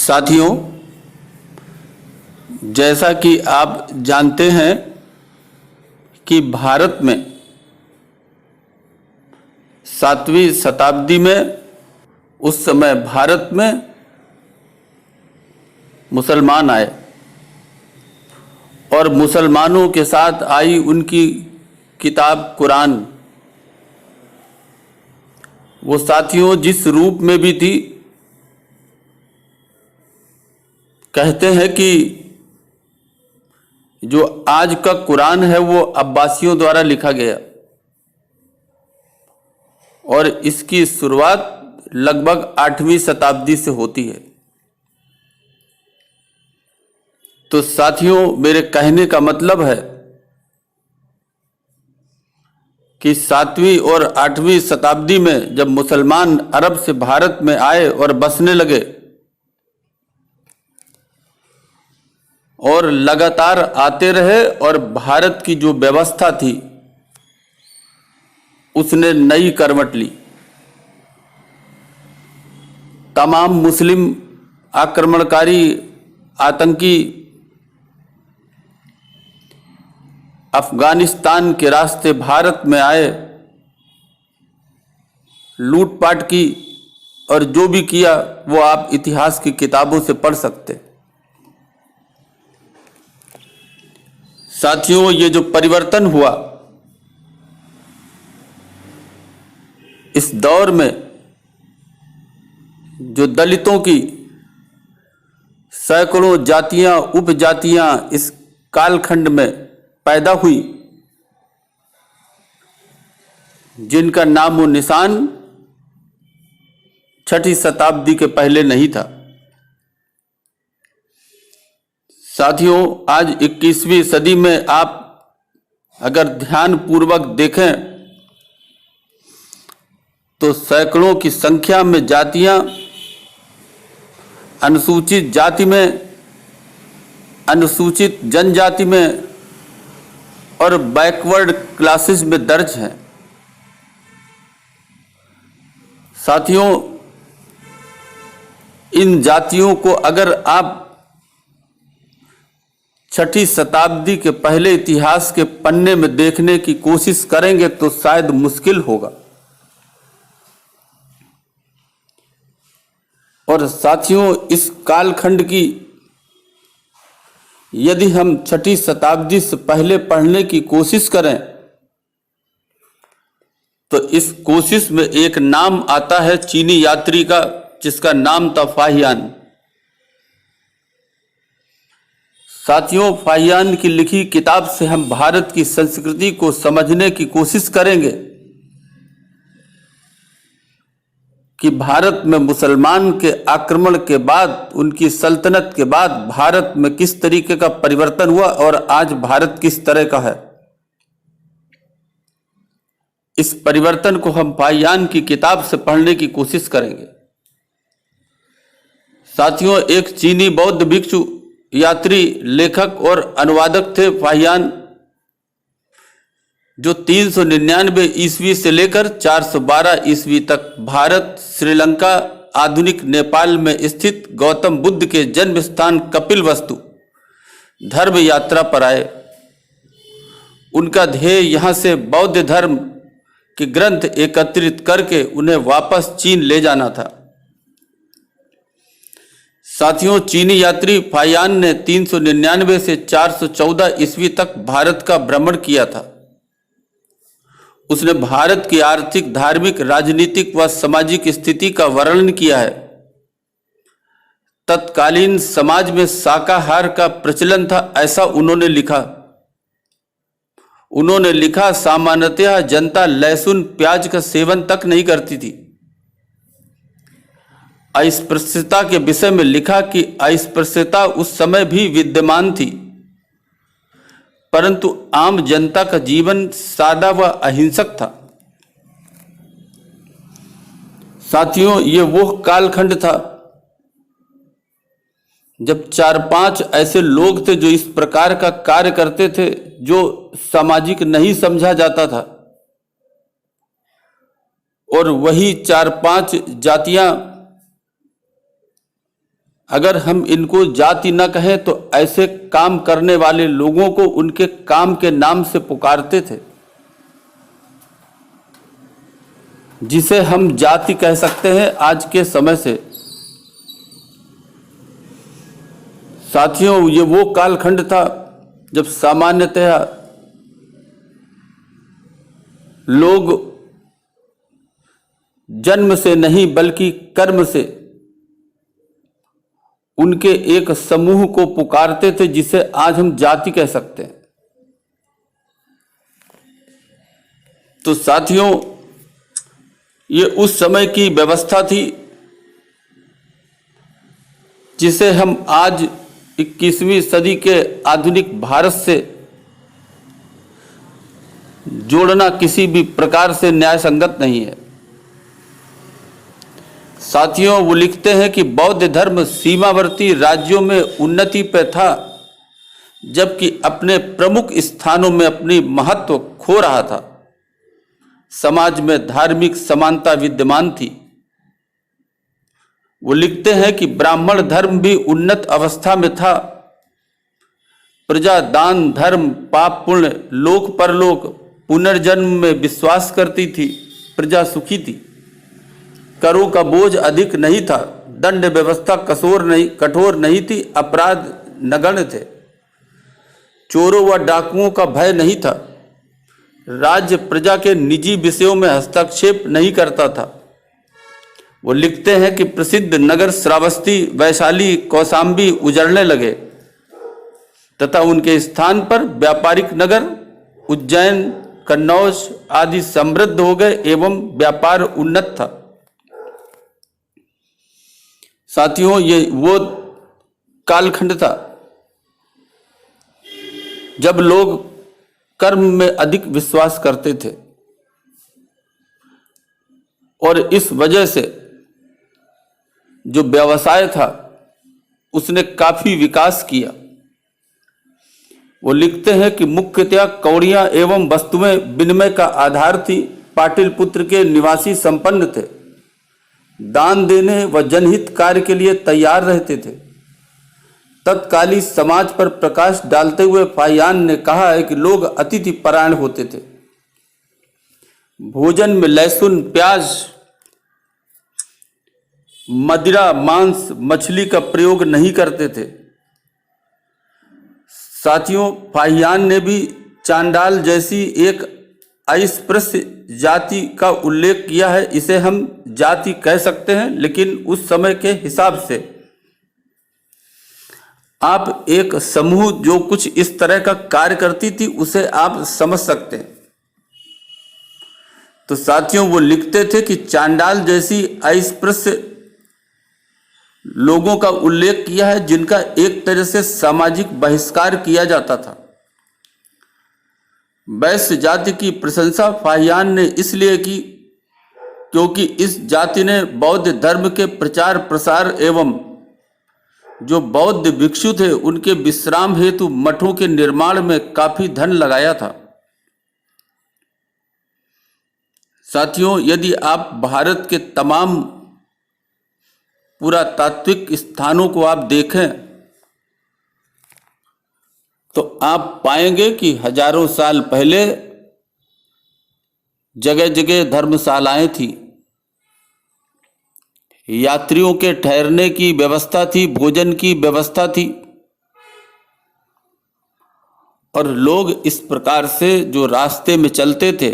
साथियों, जैसा कि आप जानते हैं कि भारत में 7वीं शताब्दी में उस समय भारत में मुसलमान आए और मुसलमानों के साथ आई उनकी किताब कुरान। वो साथियों जिस रूप में भी थी, कहते हैं कि जो आज का कुरान है वो अब्बासियों द्वारा लिखा गया और इसकी शुरुआत लगभग 8वीं शताब्दी से होती है। तो साथियों, मेरे कहने का मतलब है कि 7वीं और 8वीं शताब्दी में जब मुसलमान अरब से भारत में आए और बसने लगे और लगातार आते रहे और भारत की जो व्यवस्था थी उसने नई करवट ली। तमाम मुस्लिम आक्रमणकारी आतंकी अफगानिस्तान के रास्ते भारत में आए, लूटपाट की और जो भी किया वो आप इतिहास की किताबों से पढ़ सकते। साथियों, ये जो परिवर्तन हुआ इस दौर में, जो दलितों की सैकड़ों जातियां उपजातियां इस कालखंड में पैदा हुई, जिनका नामो निशान 6ठी शताब्दी के पहले नहीं था। साथियों, आज 21वीं सदी में आप अगर ध्यान पूर्वक देखें तो सैकड़ों की संख्या में जातियां अनुसूचित जाति में, अनुसूचित जनजाति में और बैकवर्ड क्लासेस में दर्ज हैं। साथियों, इन जातियों को अगर आप 6ठी शताब्दी के पहले इतिहास के पन्ने में देखने की कोशिश करेंगे तो शायद मुश्किल होगा। और साथियों, इस कालखंड की यदि हम 6ठी शताब्दी से पहले पढ़ने की कोशिश करें तो इस कोशिश में एक नाम आता है चीनी यात्री का, जिसका नाम था फाहियान। साथियों, फाहियान की लिखी किताब से हम भारत की संस्कृति को समझने की कोशिश करेंगे कि भारत में मुसलमान के आक्रमण के बाद, उनकी सल्तनत के बाद भारत में किस तरीके का परिवर्तन हुआ और आज भारत किस तरह का है। इस परिवर्तन को हम फाहियान की किताब से पढ़ने की कोशिश करेंगे। साथियों, एक चीनी बौद्ध भिक्षु यात्री, लेखक और अनुवादक थे फाहियान, जो 399 ईस्वी से लेकर 412 ईस्वी तक भारत, श्रीलंका, आधुनिक नेपाल में स्थित गौतम बुद्ध के जन्म स्थान कपिलवस्तु धर्म यात्रा पर आए। उनका ध्येय यहाँ से बौद्ध धर्म के ग्रंथ एकत्रित करके उन्हें वापस चीन ले जाना था। साथियों, चीनी यात्री फाहियान ने 399 से 414 ईस्वी तक भारत का भ्रमण किया था। उसने भारत की आर्थिक, धार्मिक, राजनीतिक व सामाजिक स्थिति का वर्णन किया है। तत्कालीन समाज में शाकाहार का प्रचलन था, ऐसा उन्होंने लिखा। उन्होंने लिखा, सामान्यतः जनता लहसुन प्याज का सेवन तक नहीं करती थी। अस्पृश्यता के विषय में लिखा कि अस्पृश्यता उस समय भी विद्यमान थी, परंतु आम जनता का जीवन सादा व अहिंसक था। साथियों, ये वो कालखंड था जब 4-5 ऐसे लोग थे जो इस प्रकार का कार्य करते थे जो सामाजिक नहीं समझा जाता था, और वही 4-5 जातियां अगर हम इनको जाति न कहें तो ऐसे काम करने वाले लोगों को उनके काम के नाम से पुकारते थे, जिसे हम जाति कह सकते हैं आज के समय से। साथियों, ये वो कालखंड था जब सामान्यतः लोग जन्म से नहीं बल्कि कर्म से उनके एक समूह को पुकारते थे, जिसे आज हम जाति कह सकते हैं। तो साथियों, ये उस समय की व्यवस्था थी जिसे हम आज 21वीं सदी के आधुनिक भारत से जोड़ना किसी भी प्रकार से न्याय संगत नहीं है। साथियों, वो लिखते हैं कि बौद्ध धर्म सीमावर्ती राज्यों में उन्नति पे था, जबकि अपने प्रमुख स्थानों में अपनी महत्व खो रहा था। समाज में धार्मिक समानता विद्यमान थी। वो लिखते हैं कि ब्राह्मण धर्म भी उन्नत अवस्था में था। प्रजा दान धर्म पाप पुण्य लोक परलोक पुनर्जन्म में विश्वास करती थी। प्रजा सुखी थी। करों का बोझ अधिक नहीं था। दंड व्यवस्था कठोर नहीं थी। अपराध नगण्य थे। चोरों व डाकुओं का भय नहीं था। राज्य प्रजा के निजी विषयों में हस्तक्षेप नहीं करता था। वो लिखते हैं कि प्रसिद्ध नगर श्रावस्ती वैशाली कौशाम्बी उजड़ने लगे तथा उनके स्थान पर व्यापारिक नगर उज्जैन कन्नौज आदि समृद्ध हो गए एवं व्यापार उन्नत था। साथियों, ये वो कालखंड था जब लोग कर्म में अधिक विश्वास करते थे और इस वजह से जो व्यवसाय था उसने काफी विकास किया। वो लिखते हैं कि मुख्यतया कौड़ियां एवं वस्तुएं विनिमय का आधार थी। पाटलिपुत्र के निवासी संपन्न थे। दान देने व जनहित कार्य के लिए तैयार रहते थे। तत्कालीन समाज पर प्रकाश डालते हुए फाहियान ने कहा है कि लोग अतिथि परायण होते थे। भोजन में लहसुन प्याज मदिरा मांस मछली का प्रयोग नहीं करते थे। साथियों, फाहियान ने भी चांडाल जैसी एक अस्पृश्य जाति का उल्लेख किया है। इसे हम जाति कह सकते हैं, लेकिन उस समय के हिसाब से आप एक समूह जो कुछ इस तरह का कार्य करती थी उसे आप समझ सकते हैं। तो साथियों, वो लिखते थे कि चांडाल जैसी अस्पृश्य लोगों का उल्लेख किया है जिनका एक तरह से सामाजिक बहिष्कार किया जाता था। वैश्य जाति की प्रशंसा फाहियान ने इसलिए की क्योंकि इस जाति ने बौद्ध धर्म के प्रचार प्रसार एवं जो बौद्ध भिक्षु थे उनके विश्राम हेतु मठों के निर्माण में काफी धन लगाया था। साथियों, यदि आप भारत के तमाम पुरातात्विक स्थानों को आप देखें तो आप पाएंगे कि हजारों साल पहले जगह जगह धर्मशालाएं थी। यात्रियों के ठहरने की व्यवस्था थी, भोजन की व्यवस्था थी और लोग इस प्रकार से जो रास्ते में चलते थे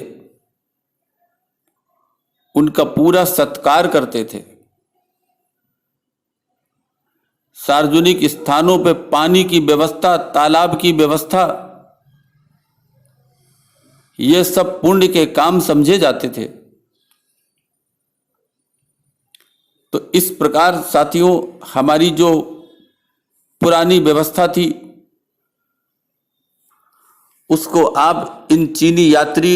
उनका पूरा सत्कार करते थे। सार्वजनिक स्थानों पर पानी की व्यवस्था, तालाब की व्यवस्था, ये सब पुण्य के काम समझे जाते थे। तो इस प्रकार साथियों, हमारी जो पुरानी व्यवस्था थी उसको आप इन चीनी यात्री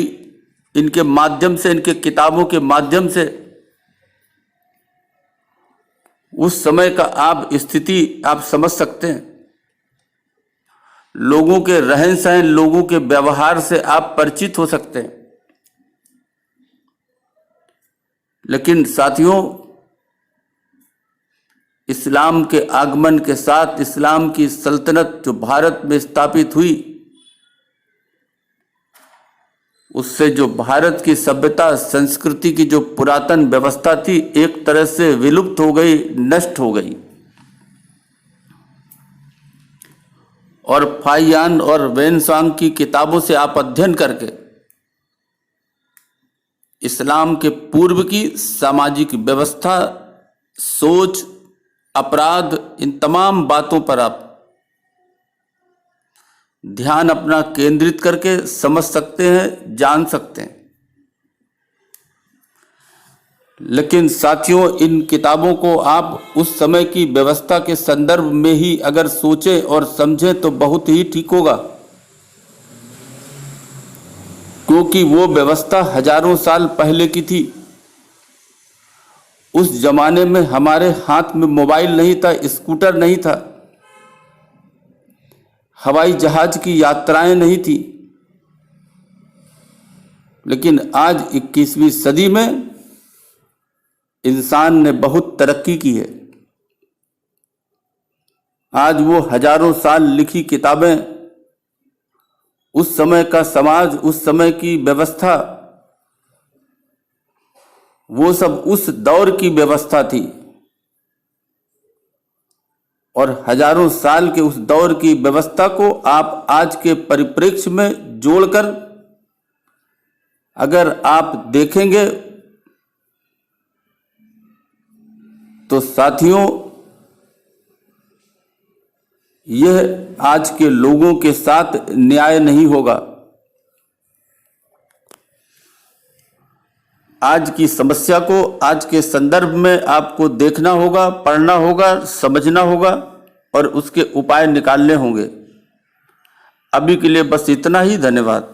इनके माध्यम से, इनके किताबों के माध्यम से उस समय का आप स्थिति आप समझ सकते हैं। लोगों के रहन सहन, लोगों के व्यवहार से आप परिचित हो सकते हैं। इस इस्लाम के आगमन के साथ इस्लाम की सल्तनत जो भारत में स्थापित हुई, उससे जो भारत की सभ्यता संस्कृति की जो पुरातन व्यवस्था थी एक तरह से विलुप्त हो गई, नष्ट हो गई। और फाहियान और वेनसांग की किताबों से आप अध्ययन करके इस्लाम के पूर्व की सामाजिक व्यवस्था, सोच, अपराध, इन तमाम बातों पर आप ध्यान अपना केंद्रित करके समझ सकते हैं, जान सकते हैं। लेकिन साथियों, इन किताबों को आप उस समय की व्यवस्था के संदर्भ में ही अगर सोचें और समझें तो बहुत ही ठीक होगा, क्योंकि वो व्यवस्था हजारों साल पहले की थी। उस जमाने में हमारे हाथ में मोबाइल नहीं था, स्कूटर नहीं था, हवाई जहाज की यात्राएं नहीं थी। लेकिन आज 21वीं सदी में इंसान ने बहुत तरक्की की है। आज वो हजारों साल लिखी किताबें, उस समय का समाज, उस समय की व्यवस्था, वो सब उस दौर की व्यवस्था थी। और हजारों साल के उस दौर की व्यवस्था को आप आज के परिप्रेक्ष्य में जोड़कर अगर आप देखेंगे तो साथियों, यह आज के लोगों के साथ न्याय नहीं होगा। आज की समस्या को आज के संदर्भ में आपको देखना होगा, पढ़ना होगा, समझना होगा और उसके उपाय निकालने होंगे। अभी के लिए बस इतना ही। धन्यवाद।